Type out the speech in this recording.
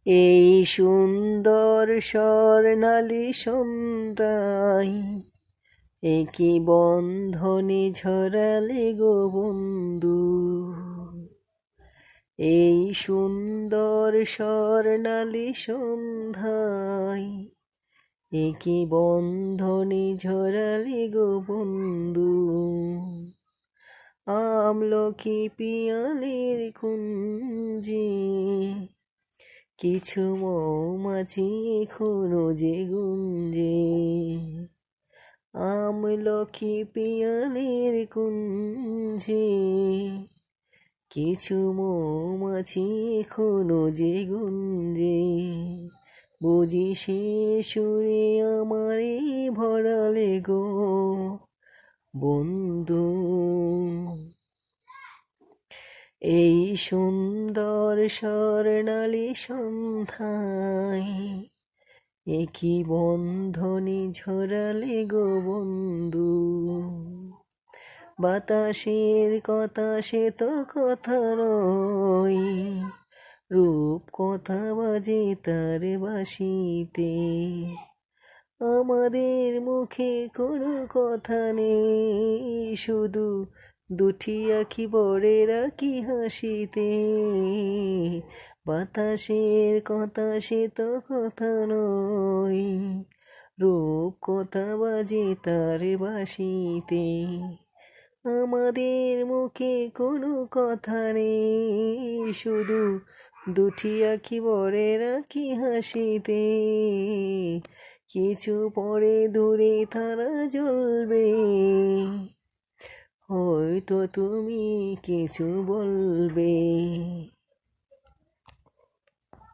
এই সুন্দর স্বর্ণালী সন্ধ্যায় একই বন্ধনে ঝরালে গো বন্ধু। এই সুন্দর স্বর্ণালী সন্ধ্যায় একই বন্ধনে ঝরালে গো বন্ধু। আমলকি পিয়ালির কুঞ্জে কিছু মৌমাছি এখনো যে গুঞ্জে। আমলকি পিয়ালির কুঞ্জে কিছু মৌমাছি এখনো যে গুঞ্জে। বুঝি সে সুরে আমারে ভরালে গো বন্ধু। এই সুন্দর স্বর্ণালী সন্ধ্যায় একই বন্ধনে ঝরালে গো বন্ধু। বাতাসের কথা সে তো কথা নয়, রূপ কথা বাজে তার বাঁশিতে। আমাদের মুখে কোনো কথা নেই, শুধু দুটি আঁখি ভরে রাখি হাসিতে। বাতাসের কথা সে তো কথা নয়, রূপ কথা বাজে তার বাঁশিতে। আমাদের মুখে কোনো কথা নেই, শুধু দুটি আঁখি ভরে রাখি হাসিতে। কিছু পরে দূরে তারা জ্বলবে, হয়তো তুমি কিছু বলবে।